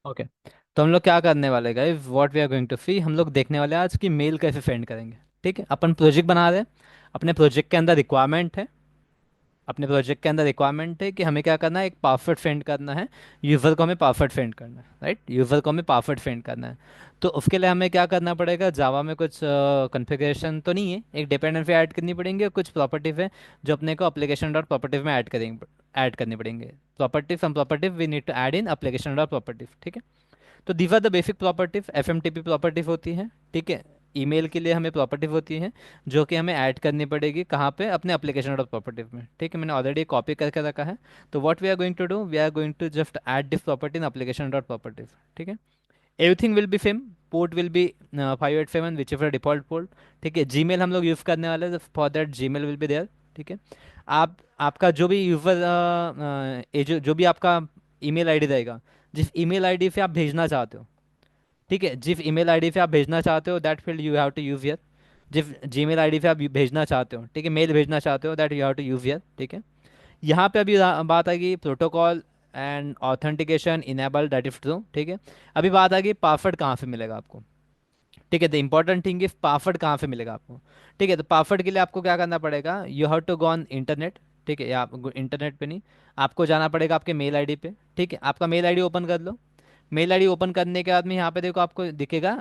Okay. तो हम लोग क्या करने वाले guys, what we are going to see, हम लोग देखने वाले हैं आज की मेल कैसे सेंड करेंगे। ठीक है, अपन प्रोजेक्ट बना रहे हैं। अपने प्रोजेक्ट के अंदर रिक्वायरमेंट है, अपने प्रोजेक्ट के अंदर रिक्वायरमेंट है कि हमें क्या करना है, एक पासवर्ड सेंड करना है। यूज़र को हमें पासवर्ड सेंड करना है, राइट, यूज़र को हमें पासवर्ड सेंड करना है। तो उसके लिए हमें क्या करना पड़ेगा, जावा में कुछ कॉन्फ़िगरेशन तो नहीं है, एक डिपेंडेंसी ऐड करनी पड़ेंगी और कुछ प्रॉपर्टीज है जो अपने को एप्लीकेशन डॉट प्रॉपर्टीज में ऐड करनी पड़ेंगे। Properties, some properties we need to add in application dot properties. ठीक है। तो these are the basic properties, SMTP properties होती हैं। ठीक है। ईमेल के लिए हमें प्रॉपर्टीज होती हैं जो कि हमें ऐड करनी पड़ेगी कहाँ पे, अपने एप्लीकेशन डॉट प्रॉपर्टीज में। ठीक है, मैंने ऑलरेडी कॉपी करके रखा है। तो what we are going to do, we are going to just add this property in application dot properties. ठीक है। Everything will be same, port will be 587 which ever default port. ठीक है। Gmail हम लोग यूज़ करने वाले हैं, for that Gmail will be there. ठीक है। आप आपका जो भी यूज़र जो भी आपका ईमेल आईडी रहेगा, जिस ईमेल आईडी से आप भेजना चाहते हो, ठीक है, जिस ईमेल आईडी से आप भेजना चाहते हो that field you have to use here. जिस जीमेल आईडी से आप भेजना चाहते हो, ठीक है, मेल भेजना चाहते हो, that you have to use here. ठीक है। यहाँ पे अभी बात आएगी protocol and authentication enable, that is true. ठीक है। अभी बात आएगी पासवर्ड कहाँ से मिलेगा आपको। ठीक है, the important thing is password कहाँ से मिलेगा आपको। ठीक है, तो पासवर्ड के लिए आपको क्या करना पड़ेगा, you have to go on internet. ठीक है, या आप इंटरनेट पे नहीं, आपको जाना पड़ेगा आपके मेल आईडी पे। ठीक है, आपका मेल आईडी ओपन कर लो। मेल आईडी ओपन करने के बाद में यहाँ पे देखो आपको दिखेगा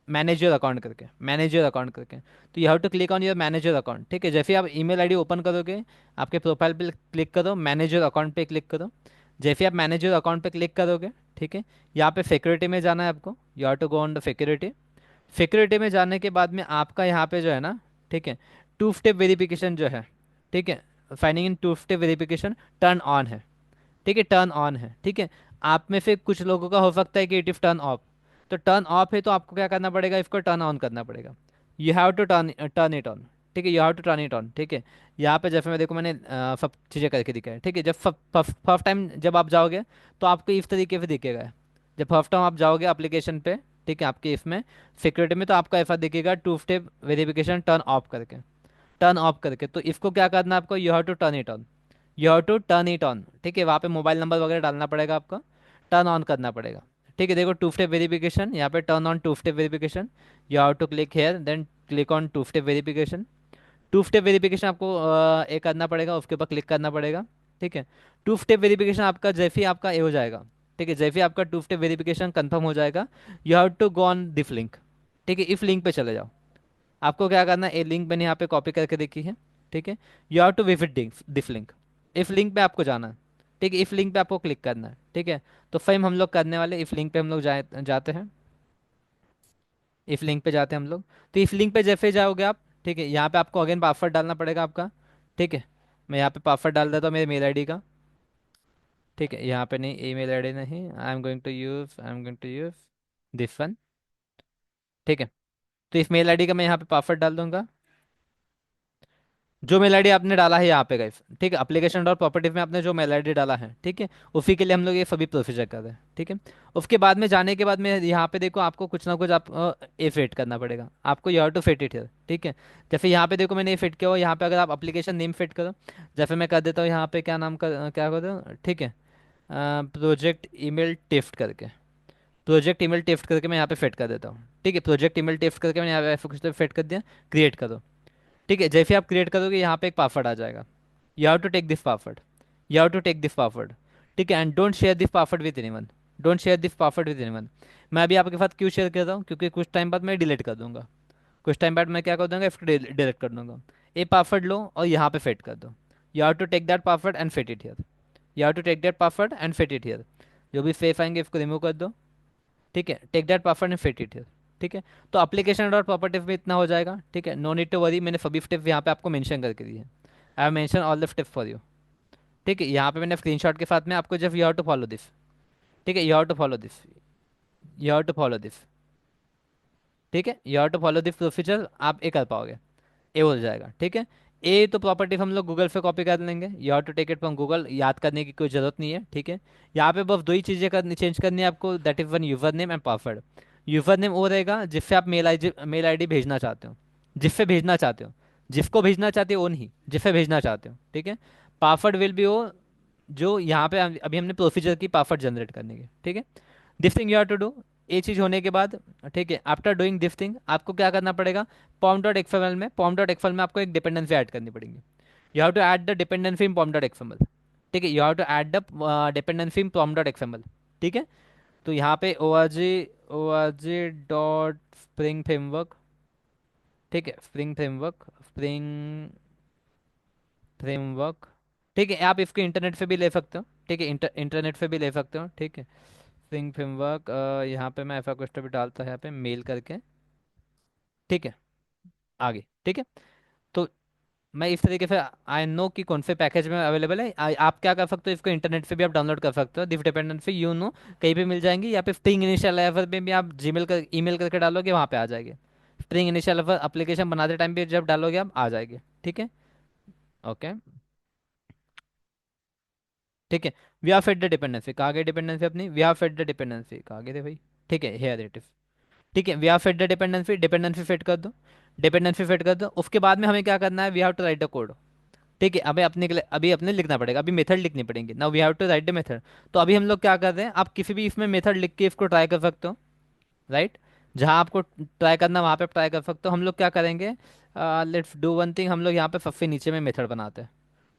मैनेज योर अकाउंट करके, मैनेज योर अकाउंट करके। तो you have to click on your manage your account. ठीक है, जैसे ही आप ईमेल आईडी ओपन करोगे, आपके प्रोफाइल पे क्लिक करो, मैनेज योर अकाउंट पे क्लिक करो। जैसे ही आप मैनेज योर अकाउंट पे क्लिक करोगे, ठीक है, यहाँ पे सिक्योरिटी में जाना है आपको, you have to go on the security. Security में जाने के बाद में आपका यहाँ पे जो है ना, ठीक है, टू स्टेप वेरिफिकेशन जो है, ठीक है, signing in two step verification turn on है। ठीक है, टर्न ऑन है। ठीक है। आप में से कुछ लोगों का हो सकता है कि इट इज़ टर्न ऑफ। तो टर्न ऑफ है तो आपको क्या करना पड़ेगा, इसको टर्न ऑन करना पड़ेगा। You have to turn turn it on. ठीक है, you have to turn it on. ठीक है। यहाँ पे जैसे मैं देखो मैंने सब चीज़ें करके दिखाई है। ठीक है, जब फर्स्ट टाइम जब आप जाओगे तो आपको इस तरीके से दिखेगा। जब फर्स्ट टाइम आप जाओगे एप्लीकेशन पे, ठीक है, आपके इसमें सिक्योरिटी में, तो आपका ऐसा दिखेगा two step verification turn off करके, टर्न ऑफ करके। तो इसको क्या करना है आपको, you have to turn it on, you have to turn it on. ठीक है, वहाँ पे मोबाइल नंबर वगैरह डालना पड़ेगा आपका, टर्न ऑन करना पड़ेगा। ठीक है, देखो टू स्टेप वेरिफिकेशन, यहाँ पे turn on two step verification, you have to click here then click on two step verification. Two step verification आपको ये करना पड़ेगा, उसके ऊपर क्लिक करना पड़ेगा। ठीक है। टू स्टेप वेरिफिकेशन आपका जैसे ही आपका ये हो जाएगा, ठीक है, जैसे ही आपका टू स्टेप वेरिफिकेशन कंफर्म हो जाएगा, you have to go on this link. ठीक है, इस लिंक पे चले जाओ। आपको क्या करना है, ये लिंक मैंने यहाँ पे कॉपी करके देखी है। ठीक है, you have to visit this link, इस लिंक पे आपको जाना है। ठीक है, इस लिंक पे आपको क्लिक करना है। ठीक है। तो फ्रेम हम लोग करने वाले इस लिंक पे हम लोग जाते हैं, इस लिंक पे जाते हैं हम लोग। तो इस लिंक पे जैसे जाओगे आप, ठीक है, यहाँ पे आपको अगेन पासवर्ड डालना पड़ेगा आपका। ठीक है, मैं यहाँ पे पासवर्ड डाल देता हूँ मेरे मेल आईडी का। ठीक है, यहाँ पे नहीं, ईमेल आईडी नहीं, I am going to use this one. ठीक है। तो इस मेल आईडी का मैं यहाँ पे पासवर्ड डाल दूंगा, जो मेल आईडी आपने डाला है यहाँ पे गाइस। ठीक है, एप्लीकेशन डॉट प्रॉपर्टीज में आपने जो मेल आईडी डाला है, ठीक है, उसी के लिए हम लोग ये सभी प्रोसीजर कर रहे हैं। ठीक है। उसके बाद में जाने के बाद में यहाँ पे देखो आपको कुछ ना कुछ आप ए फिट करना पड़ेगा आपको, you have to fit it here. ठीक है। जैसे यहाँ पे देखो मैंने ये फिट किया हुआ, यहाँ पे अगर आप एप्लीकेशन नेम फिट करो, जैसे मैं कर देता हूँ यहाँ पे, क्या नाम कर क्या कर दो, ठीक है, प्रोजेक्ट ईमेल टिफ्ट करके, प्रोजेक्ट ईमेल टिफ्ट करके मैं यहाँ पे फिट कर देता हूँ। ठीक है, प्रोजेक्ट ईमेल टिफ्ट करके मैंने यहाँ पे कुछ फिट कर दिया, क्रिएट करो। ठीक है, जैसे आप क्रिएट करोगे यहाँ पे एक पासवर्ड आ जाएगा, you have to take this password, you have to take this password. ठीक है, and don't share this password with anyone, don't share this password with anyone. मैं अभी आपके साथ क्यों शेयर कर रहा हूँ, क्योंकि कुछ टाइम बाद मैं डिलीट कर दूंगा, कुछ टाइम बाद मैं क्या कर दूंगा, इसको डिलीट कर दूंगा। ये पासवर्ड लो और यहाँ पे फिट कर दो, you have to take that password and fit it here, you have to take that password and fit it here. जो भी सेफ आएंगे इसको रिमूव कर दो। ठीक है, take that password and fit it here. ठीक है। तो एप्लीकेशन डॉट प्रॉपर्टीज में इतना हो जाएगा। ठीक है, नो नीड टू वरी, मैंने सभी स्टेप यहाँ पे आपको मेंशन करके दिए हैं, I have mention all the step for you. ठीक है, यहाँ पे मैंने स्क्रीनशॉट के साथ में आपको जब, you have to follow this. ठीक है, you have to follow this, you have to follow this. ठीक है, you have to follow this procedure, आप ये कर पाओगे, ये हो जाएगा। ठीक है। ए तो प्रॉपर्टी हम लोग गूगल से कॉपी कर लेंगे, you have to take it from Google, याद करने की कोई जरूरत नहीं है। ठीक है। यहाँ पे बस दो ही चीज़ें करनी, चेंज करनी है आपको, that is one user name and password. User name वो रहेगा जिससे आप मेल आईडी भेजना चाहते हो, जिससे भेजना चाहते हो, जिसको भेजना चाहते हो वो नहीं, जिससे भेजना चाहते हो। ठीक है। पासवर्ड विल बी वो जो यहाँ पे अभी हमने प्रोसीजर की पासवर्ड जनरेट करने की। ठीक है। This thing you have to do. ये चीज़ होने के बाद, ठीक है, आफ्टर डूइंग दिस थिंग आपको क्या करना पड़ेगा, पॉम डॉट एक्सएमएल में आपको एक डिपेंडेंसी ऐड करनी पड़ेगी। You have to add the dependency in pom dot XML. ठीक है, you have to add the dependency in pom dot XML. ठीक है, तो यहाँ पे O R G dot spring framework. ठीक है, स्प्रिंग फ्रेमवर्क। ठीक है, आप इसको इंटरनेट पे भी ले सकते हो। ठीक है, इंटरनेट पे भी ले सकते हो। ठीक है, स्प्रिंग फ्रेमवर्क, यहाँ पे मैं एफा भी डालता है यहाँ पे मेल करके। ठीक है, आगे। ठीक है, तो मैं इस तरीके से आई नो कि कौन से पैकेज में अवेलेबल है। आप क्या कर सकते हो, इसको इंटरनेट से भी आप डाउनलोड कर सकते हो। दिस डिपेंडेंसी यू नो कहीं भी मिल जाएंगी, या फिर स्प्रिंग इनिशियल एवर में भी आप जीमेल कर ईमेल करके डालोगे वहाँ पे आ जाएगी। स्प्रिंग इनिशियल एवर एप्लीकेशन बनाते टाइम भी जब डालोगे आप आ जाएगी। ठीक है, ओके। ठीक है, we are fed the dependency, कहाँ गई डिपेंडेंसी अपनी, we are fed the dependency कहाँ गई थे भाई। ठीक है, हेयर इट इज। ठीक है, we are fed the dependency, dependency fit कर दो। डिपेंडेंसी फिट कर दो, उसके बाद में हमें क्या करना है, we have to write the code. ठीक है, अभी अपने के लिए अभी अपने लिखना पड़ेगा, अभी मेथड लिखनी पड़ेंगी। Now we have to write the method. तो अभी हम लोग क्या कर रहे हैं, आप किसी भी इसमें मेथड लिख के इसको ट्राई कर सकते हो। राइट, जहाँ आपको ट्राई करना वहाँ पे ट्राई कर सकते हो। हम लोग क्या करेंगे, लेट्स डू वन थिंग, हम लोग यहाँ पे सबसे नीचे में मेथड बनाते हैं।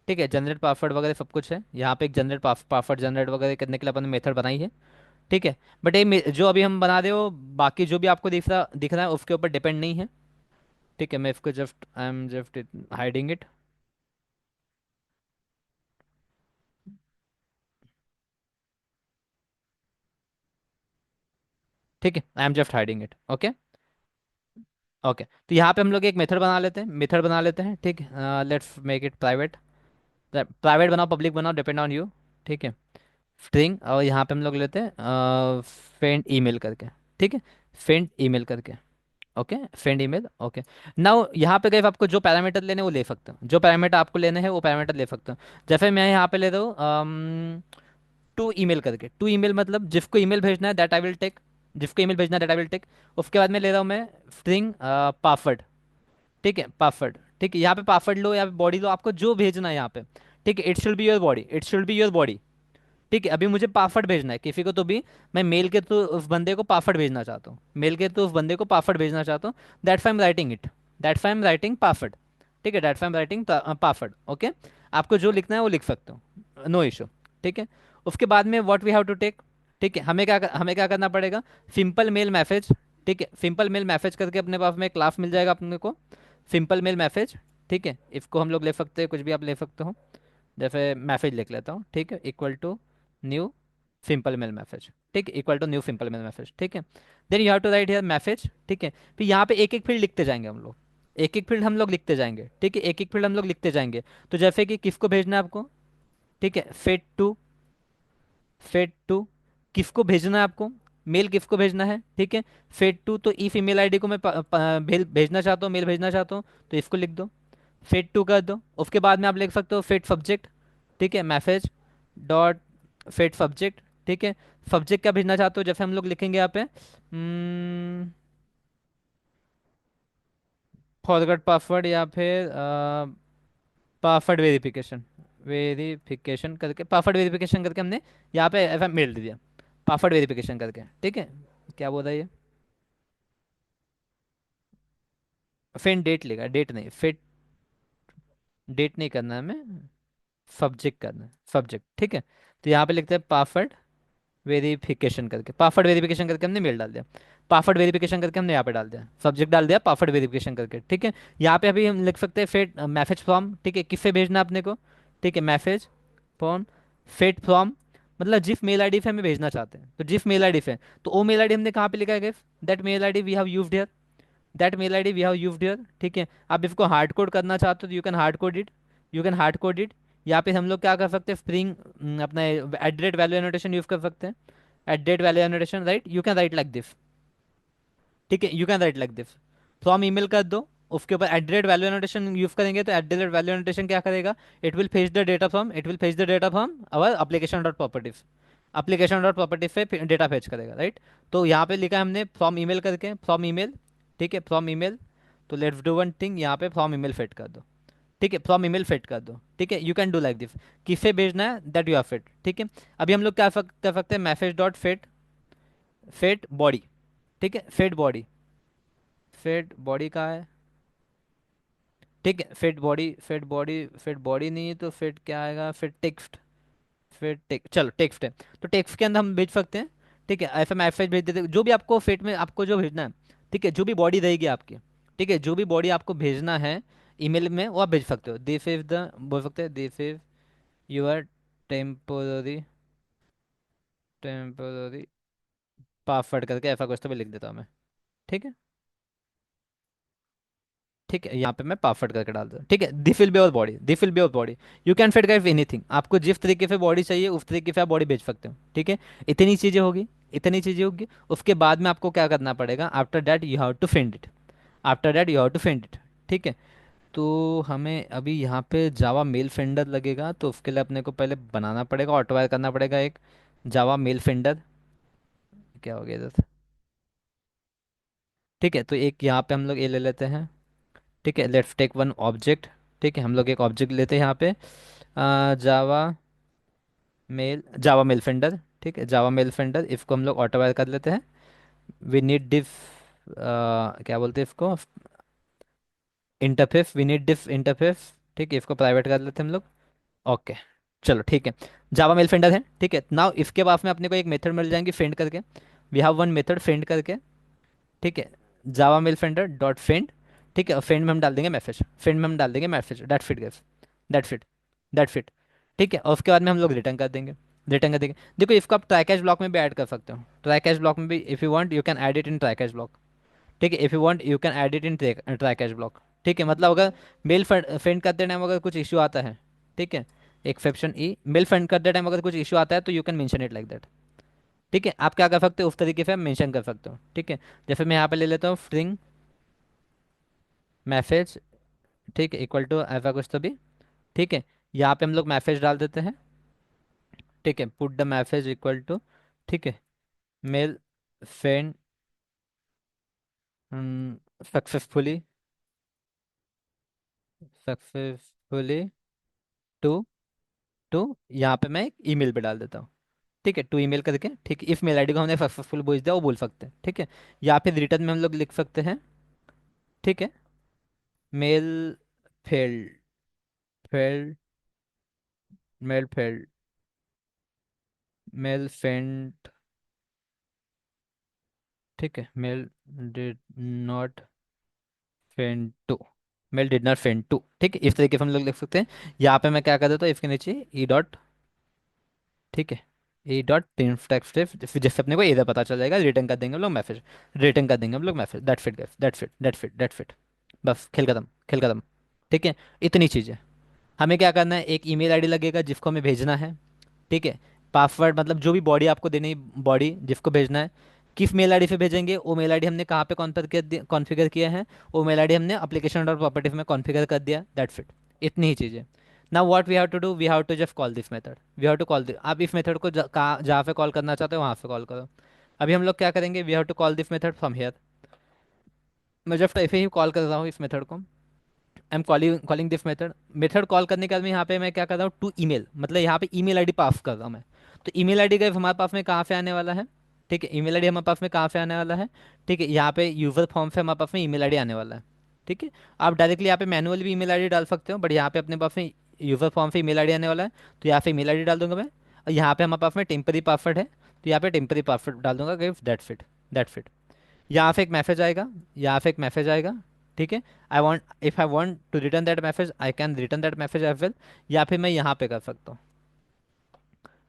ठीक है, जनरेट पासवर्ड वगैरह सब कुछ है यहाँ पे, एक जनरेट पासवर्ड जनरेट वगैरह करने के लिए अपन मेथड बनाई है। ठीक है, बट ये जो अभी हम बना रहे हो, बाकी जो भी आपको दिख रहा है उसके ऊपर डिपेंड नहीं है। ठीक है, मैं इसको just I am just hiding it. ठीक है, I am just hiding it, okay. Okay, तो यहाँ पे हम लोग एक मेथड बना लेते हैं। ठीक है, let's make it private. Private बनाओ पब्लिक बनाओ, डिपेंड ऑन यू। ठीक है, स्ट्रिंग, और यहाँ पे हम लोग लेते हैं फेंड ईमेल करके। ठीक है, फेंड ईमेल करके, okay, send email, okay. Now यहाँ पे गए आपको जो पैरामीटर लेने हैं वो ले सकते हो, जो पैरामीटर आपको लेने हैं वो पैरामीटर ले सकते हो। जैसे मैं यहाँ पे ले रहा हूँ टू ईमेल करके, टू ईमेल मतलब जिसको ईमेल भेजना है दैट आई विल टेक, जिसको ईमेल भेजना है दैट आई विल टेक। उसके बाद में ले रहा हूँ मैं स्ट्रिंग पासवर्ड। ठीक है, पासवर्ड। ठीक है, यहाँ पे पासवर्ड लो या बॉडी लो, आपको जो भेजना है यहाँ पे। ठीक है, it should be your body, it should be your body. ठीक है, अभी मुझे पासवर्ड भेजना है किसी को तो भी, मैं मेल के थ्रू उस बंदे को पासवर्ड भेजना चाहता हूँ, मेल के थ्रू उस बंदे को पासवर्ड भेजना चाहता हूँ। That's I am writing it, that's I am writing password. ठीक है, that's I am writing password, okay. आपको जो लिखना है वो लिख सकते हो, नो इशू। ठीक है, उसके बाद में what we have to take. ठीक है, हमें क्या करना पड़ेगा, सिंपल मेल मैसेज। ठीक है, सिंपल मेल मैसेज करके अपने पास में क्लास मिल जाएगा अपने को, सिंपल मेल मैसेज। ठीक है, इसको हम लोग ले सकते हैं, कुछ भी आप ले सकते हो। जैसे मैसेज लिख लेता हूँ, ठीक है, equal to new simple mail message. ठीक है, equal to new simple mail message. ठीक है, then you have to write here message. ठीक है, फिर यहाँ पे एक एक फील्ड लिखते जाएंगे हम लोग, एक एक फील्ड हम लोग लिखते जाएंगे। ठीक है, एक एक फील्ड हम लोग लिखते जाएंगे। तो जैसे कि किसको भेजना है आपको, ठीक है, फेट टू किसको भेजना है आपको, मेल किसको भेजना है। ठीक है, फेट टू, तो इस ईमेल आईडी को मैं भेजना चाहता हूँ, मेल भेजना चाहता हूँ, तो इसको लिख दो, फेट टू कर दो। उसके बाद में आप लिख सकते हो फेट सब्जेक्ट। ठीक है, मैसेज डॉट फेट सब्जेक्ट। ठीक है, सब्जेक्ट क्या भेजना चाहते हो, जैसे हम लोग लिखेंगे यहाँ पे फॉरगॉट पासवर्ड, या फिर पासवर्ड वेरिफिकेशन, वेरिफिकेशन करके, पासवर्ड वेरिफिकेशन करके हमने यहाँ पे ऐसा मेल दे दिया, पासवर्ड वेरिफिकेशन करके। ठीक है, क्या बोल रहा है ये, फिर डेट लेगा, डेट नहीं, फिर डेट नहीं करना है हमें, सब्जेक्ट करना है, सब्जेक्ट। ठीक है, तो यहाँ पे लिखते हैं पासवर्ड वेरिफिकेशन करके, पासवर्ड वेरिफिकेशन करके हमने मेल डाल दिया, पासवर्ड वेरिफिकेशन करके हमने यहाँ पे डाल दिया, सब्जेक्ट डाल दिया पासवर्ड वेरिफिकेशन करके। ठीक है, यहाँ पे अभी हम लिख सकते हैं फेट मैसेज फ्रॉम। ठीक है, किससे भेजना है अपने को, ठीक है, मैसेज फ्रॉम फेट फ्रॉम, मतलब जिस मेल आईडी से हमें भेजना चाहते हैं, तो जिस मेल आईडी से, तो वो मेल आईडी हमने कहाँ पे लिखा है, that mail ID we have used here, that mail ID we have used here. ठीक है, आप इसको हार्ड कोड करना चाहते हो तो you can hard code it, you can hard code it. यहाँ पे हम लोग क्या कर सकते हैं, स्प्रिंग अपना एट वैल्यू एनोटेशन यूज कर सकते हैं, value annotation, right, you can write like this. ठीक है, you can write like this, from email कर दो, उसके ऊपर वैल्यू एनोटेशन यूज करेंगे, तो वैल्यू एनोटेशन क्या करेगा, it will fetch the data from our application dot properties, application dot properties से डेटा फेच करेगा, राइट। तो यहाँ पे लिखा है हमने फ्रॉम ईमेल करके, फ्रॉम ईमेल। ठीक है, फ्रॉम ईमेल, तो लेट्स डू वन थिंग, यहाँ पे फ्रॉम ईमेल फेट कर दो। ठीक है, फ्रॉम ईमेल फेट कर दो। ठीक है, you can do like this, किसे भेजना है दैट यू आर फेट। ठीक है, अभी हम लोग क्या कर सकते हैं, मैसेज डॉट फेट, फिट बॉडी, ठीक है, फिट बॉडी, फिट बॉडी कहाँ है? ठीक है, fit body, fit body, fit body नहीं है तो फिट क्या आएगा? फिट टेक्स्ट, फिर चलो टेक्स्ट है, तो टेक्स्ट के अंदर हम भेज सकते हैं। ठीक है, एफ एम एफ एच भेज देते हैं, जो भी आपको फिट में आपको जो भेजना है। ठीक है, जो भी बॉडी रहेगी आपकी, ठीक है, जो भी बॉडी आपको भेजना है ईमेल में वो आप भेज सकते हो। दिस इज द, बोल सकते हैं this is your temporary, temporary password करके ऐसा कुछ तो भी लिख देता हूँ मैं। ठीक है, ठीक है, यहाँ पे मैं पासवर्ड करके डाल दूँ। ठीक है, this will be your body, this will be your body. You can fit guide anything, आपको जिस तरीके से बॉडी चाहिए उस तरीके से आप बॉडी भेज सकते हो। ठीक है, इतनी चीज़ें होगी, इतनी चीज़ें होगी। उसके बाद में आपको क्या करना पड़ेगा? After that you have to find it, after that you have to find it. ठीक है, तो हमें अभी यहाँ पे जावा मेल फिंडर लगेगा, तो उसके लिए अपने को पहले बनाना पड़ेगा, ऑटोवायर करना पड़ेगा एक जावा मेल फिंडर। क्या हो गया इधर? ठीक है, तो एक यहाँ पे हम लोग ये ले लेते हैं। ठीक है, लेट्स टेक वन ऑब्जेक्ट। ठीक है, हम लोग एक ऑब्जेक्ट लेते हैं यहाँ पे, जावा मेल फिंडर। ठीक है, जावा मेल फिंडर, इसको हम लोग ऑटोवायर कर लेते हैं। वी नीड डिफ, क्या बोलते हैं इसको, interface, we need diff interface. ठीक है, इसको प्राइवेट कर लेते हैं हम लोग। ओके, चलो ठीक है, जावा मेल फिंडर है। ठीक है, नाउ इसके बाद में अपने को एक मेथड मिल जाएंगी फेंड करके। We have one method find करके। ठीक है, Java mail finder dot find. ठीक है, और फेंड में हम डाल देंगे मैसेज, फेंड में हम डाल देंगे message, that fit gas, that fit, that fit. ठीक है, और उसके बाद में हम लोग रिटर्न कर देंगे, रिटर्न कर देंगे। देखो इसको आप ट्राई कैच ब्लॉक में भी ऐड कर सकते हो, ट्राई कैच ब्लॉक में भी if you want you can add it in try catch block. ठीक है, if you want you can add it in try catch block. ठीक है, मतलब अगर मेल फेंड करते टाइम अगर कुछ इशू आता है, ठीक है, एक्सेप्शन ई, मेल फेंड करते टाइम अगर कुछ इशू आता है तो you can mention it like that. ठीक है, आप क्या कर सकते हो उस तरीके से मेंशन कर सकते हो। ठीक है, जैसे मैं यहाँ पे ले लेता हूँ स्ट्रिंग मैसेज। ठीक है, इक्वल टू ऐसा कुछ तो भी। ठीक है, यहाँ पे हम लोग मैसेज डाल देते हैं। ठीक है, put the message equal to, ठीक है, mail send successfully, successfully to, to, यहाँ पे मैं एक ईमेल पे डाल देता हूँ। ठीक है, टू ईमेल करके, ठीक है, इस मेल आईडी को हमने सक्सेसफुल भेज दिया वो बोल सकते हैं। ठीक है, या फिर रिटर्न में हम लोग लिख सकते हैं। ठीक है, mail failed, failed, mail failed, mail send. ठीक है, mail did not send to, mail did not send to. ठीक है, इस तरीके से हम लोग लिख सकते हैं। यहाँ पे मैं क्या कर देता हूँ इसके नीचे ई डॉट, ठीक है, ई डॉट प्रिंट टेक्स्ट, फिर जैसे अपने को इधर पता चल जाएगा, रिटर्न कर देंगे हम लोग मैसेज, रिटर्न कर देंगे हम लोग message, that fit gas, that fit, that fit, that fit. बस खेल खत्म, खेल खत्म। ठीक है, इतनी चीज़ें। हमें क्या करना है, एक ईमेल आईडी लगेगा जिसको हमें भेजना है। ठीक है, पासवर्ड मतलब जो भी बॉडी आपको देनी, बॉडी जिसको भेजना है, किस मेल आईडी से भेजेंगे वो मेल आईडी हमने कहाँ पे कॉन्फ़िगर किया है, वो मेल आईडी हमने एप्लीकेशन डॉट प्रॉपर्टीज में कॉन्फ़िगर कर दिया, दैट फिट। इतनी ही चीज़ें। Now what we have to do, we have to just call this method, we have to call this, आप इस मेथड को कहाँ जहाँ पे कॉल करना चाहते हो वहाँ पे कॉल करो। अभी हम लोग क्या करेंगे, we have to call this method from here. मैं जस्ट ऐसे ही कॉल कर रहा हूँ इस मेथड को, I am calling calling this method. Method call करने के बाद में यहाँ पे मैं क्या कर रहा हूँ, टू ईमेल, मतलब यहाँ पे ईमेल आईडी पास कर रहा हूँ मैं। तो ईमेल आईडी का हमारे पास में कहाँ से आने वाला है? ठीक है, ईमेल आईडी हमारे पास में कहाँ से आने वाला है? ठीक है, यहाँ पे यूजर फॉर्म से हमारे पास में ईमेल आईडी आने वाला है। ठीक है, आप डायरेक्टली यहाँ पे मैनुअली भी ईमेल आईडी डाल सकते हो, बट यहाँ पे अपने पास में यूजर फॉर्म से ईमेल आईडी आने वाला है, तो यहाँ पे ईमेल आईडी डाल दूंगा मैं। और यहाँ पे हमारे पास में टेम्परी पासवर्ड है, तो यहाँ पे टेम्परी पासवर्ड डाल दूंगा, दैट फिट, दैट फिट। यहाँ पे एक मैसेज आएगा, यहाँ पे एक मैसेज आएगा। ठीक है, I want, if I want to return that message I can return that message as well, या फिर मैं यहाँ पे कर सकता हूँ।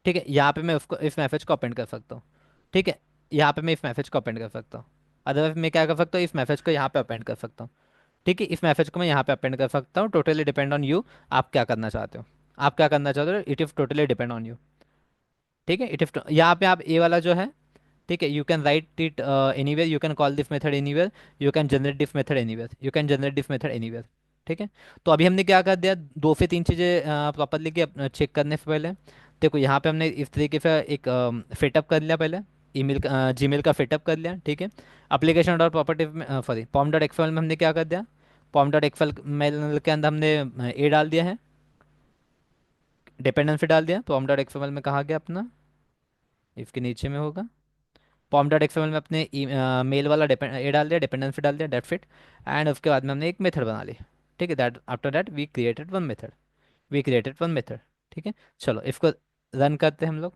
ठीक है, यहाँ पे मैं उसको इस मैसेज को अपेंड कर सकता हूँ। ठीक है, यहाँ पे मैं इस मैसेज को अपेंड कर सकता हूँ। अदरवाइज मैं क्या कर सकता हूँ, इस मैसेज को यहाँ पे अपेंड कर सकता हूँ। ठीक है, इस मैसेज को मैं यहाँ पे अपेंड कर सकता हूँ, टोटली डिपेंड ऑन यू, आप क्या करना चाहते हो, आप क्या करना चाहते हो, it is totally depend on you. ठीक है, इट इफ यहाँ पे आप ए वाला जो है, ठीक है, you can write it anywhere, you can call this method anywhere, you can generate this method anywhere, you can generate this method anywhere. ठीक है, तो अभी हमने क्या कर दिया, दो से तीन चीज़ें प्रॉपरली चेक करने से पहले। देखो यहाँ पे हमने इस तरीके से एक फिटअप कर लिया पहले, ईमेल का जीमेल का फिटअप कर लिया। ठीक है, एप्लीकेशन डॉट प्रॉपर्टी में, सॉरी, पॉम डॉट एक्सएल में हमने क्या कर दिया, पॉम डॉट एक्सएल मेल के अंदर हमने ए डाल दिया है, डिपेंडेंसी डाल दिया, पॉम डॉट एक्सएल में कहा गया अपना, इसके नीचे में होगा, पॉम डॉट एक्सएमएल में अपने मेल वाला डिपेंड ये डाल दिया, डिपेंडेंसी डाल दिया, डेट फिट। एंड उसके बाद में हमने एक मेथड बना ली। ठीक है, that after that we created one method. ठीक है, चलो इसको रन करते हैं हम लोग।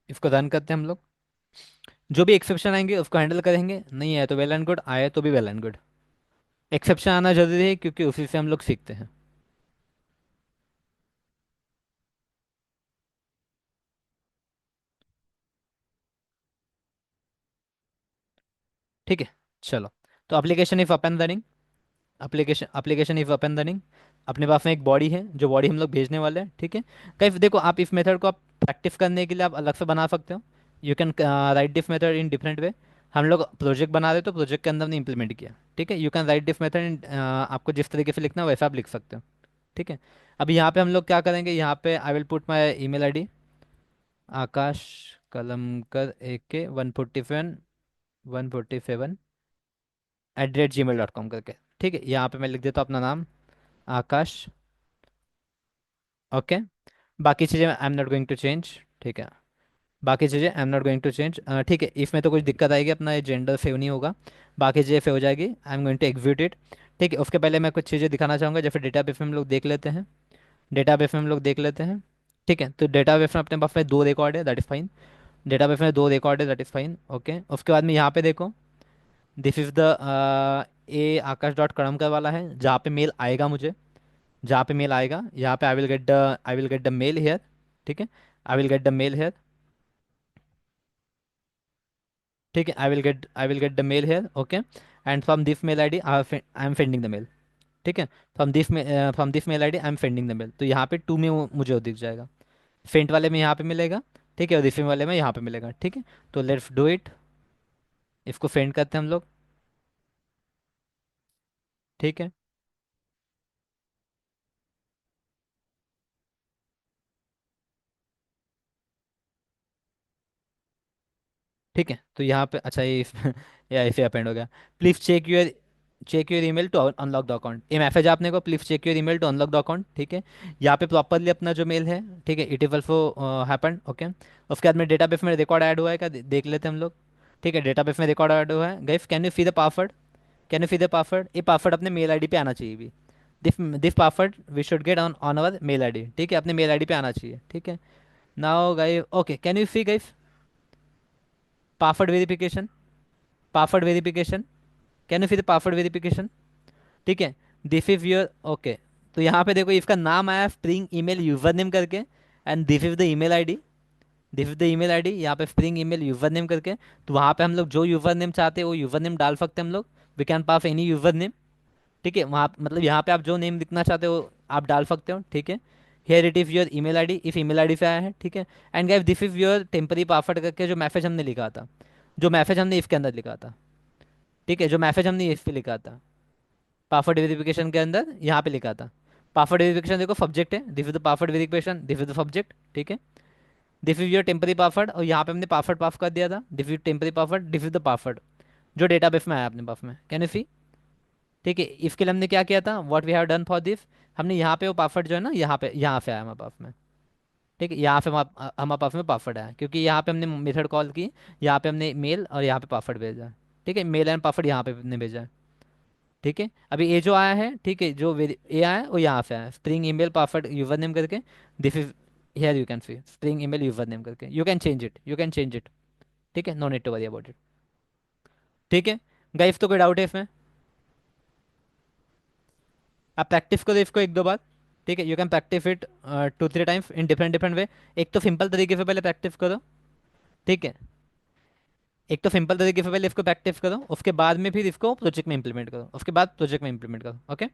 इसको रन करते हैं हम लोग। जो भी एक्सेप्शन आएंगे उसको हैंडल करेंगे, नहीं आए तो वेल एंड गुड, आए तो भी वेल एंड गुड। एक्सेप्शन आना जरूरी है क्योंकि उसी से हम लोग सीखते हैं। ठीक है, चलो। तो application if up and running, application if up and running. अपने पास में एक बॉडी है, जो बॉडी हम लोग भेजने वाले हैं। ठीक है, कई देखो, आप इस मेथड को आप प्रैक्टिस करने के लिए आप अलग से बना सकते हो। You can write this method in different way. हम लोग प्रोजेक्ट बना रहे तो प्रोजेक्ट के अंदर हमने इंप्लीमेंट किया। ठीक है, you can write this method in, आपको जिस तरीके से लिखना हो वैसा आप लिख सकते हो। ठीक है, अभी यहाँ पे हम लोग क्या करेंगे, यहाँ पे I will put my email ID, Akash Kalamkar AK 147 @gmail.com करके। ठीक है, यहाँ पे मैं लिख देता हूँ अपना नाम, आकाश। ओके, बाकी चीज़ें I am not going to change. ठीक है, बाकी चीज़ें I am not going to change. ठीक है, इसमें तो कुछ दिक्कत आएगी, अपना ये जेंडर सेव नहीं होगा। बाकी चीज़ें सेव हो जाएगी, I am going to execute it. ठीक है, उसके पहले मैं कुछ चीज़ें दिखाना चाहूँगा, जैसे डेटाबेस में हम लोग देख लेते हैं। डेटाबेस में हम लोग देख लेते हैं। ठीक है, तो डेटाबेस में अपने पास में दो रिकॉर्ड है, दैट इज़ फाइन। डेटाबेस में दो रिकॉर्ड है, दैट इज़ फाइन। ओके, उसके बाद में यहाँ पे देखो, this is the a Aakash dot Kadamkar वाला है, जहाँ पे मेल आएगा मुझे। जहाँ पे मेल आएगा यहाँ पे I will get the mail here. ठीक है, I will get the mail here. ठीक है, I will get the mail here. Okay, and from this mail ID I am sending the mail. ठीक है, from this mail ID I am sending the mail. तो यहाँ पे to में मुझे वो दिख जाएगा। फेंट वाले में यहाँ पे मिलेगा। ठीक है, और रिसीव वाले में यहाँ पे मिलेगा। ठीक है, तो लेट्स डू इट। इसको फेंट करते हैं हम लोग। ठीक है। ठीक है, तो यहाँ पे अच्छा ये या इसे अपेंड हो गया। Please check your email to unlock the account, ये मैसेज आपने को, please check your email to unlock the account. ठीक है, यहाँ पे प्रॉपरली अपना जो मेल है। ठीक है, it is also happened. Okay, उसके बाद में डेटाबेस में रिकॉर्ड ऐड हुआ है क्या, देख लेते हैं हम लोग। ठीक है, डेटाबेस में रिकॉर्ड ऐड हुआ है। Guys, can you see the password? Can you see the password? ये पासवर्ड अपने मेल आईडी पे आना चाहिए भी। This password we should get on on our mail ID. ठीक है, अपने मेल आईडी पे आना चाहिए। ठीक है, now guys, okay, can you see guys password verification? Password verification, can you see the password verification? ठीक है, दिस इज योर, ओके। तो यहाँ पे देखो, इसका नाम आया स्प्रिंग ईमेल यूजर नेम करके, and this is the email ID. This is the email ID, यहाँ पे स्प्रिंग ईमेल यूजर नेम करके। तो वहाँ पे हम लोग जो यूजर नेम चाहते हैं वो यूजर नेम डाल सकते हैं हम लोग। We can pass any user name. ठीक है, वहाँ मतलब यहाँ पे आप जो नेम लिखना चाहते हो आप डाल सकते हो। ठीक है, here it is your email ID, इस ईमेल आईडी से आया है। ठीक है, and guys this is your temporary password करके जो मैसेज हमने लिखा था, जो मैसेज हमने इसके अंदर लिखा था। ठीक है, जो मैसेज हमने इस पे लिखा था पासवर्ड वेरिफिकेशन के अंदर, यहाँ पे लिखा था। पासवर्ड वेरिफिकेशन देखो, सब्जेक्ट है, this is the password verification, this is the subject. ठीक है, this is your temporary password, और यहाँ पे हमने पासवर्ड पास कर दिया था, this is temporary password, this is the password जो डेटाबेस में आया अपने पास में। Can you see? ठीक है, इसके लिए हमने क्या किया था, what we have done for this, हमने यहाँ पे वो पासवर्ड जो है ना, यहाँ से आया हमारे पास में। ठीक है, यहाँ पे हमारे पास में पासवर्ड आया, क्योंकि यहाँ पे हमने मेथड कॉल की, यहाँ पे हमने मेल और यहाँ पे पासवर्ड भेजा। ठीक है, मेल एंड पासवर्ड यहाँ पे हमने भेजा। ठीक है, अभी ये जो आया है, ठीक है, जो ये आया है वो यहाँ से आया है, spring email password user name करके। This is here, you can see spring email user name करके, you can change it, you can change it. ठीक है, no need to worry about it. ठीक है गाइस, तो कोई डाउट है इसमें? आप प्रैक्टिस करो इसको एक दो बार। ठीक है, you can practice it 2 3 times in different different way. एक तो सिंपल तरीके से पहले प्रैक्टिस करो। ठीक है, एक तो सिंपल तरीके से पहले इसको प्रैक्टिस करो, उसके बाद में फिर इसको प्रोजेक्ट में इंप्लीमेंट करो, उसके बाद प्रोजेक्ट में इंप्लीमेंट करो। ओके।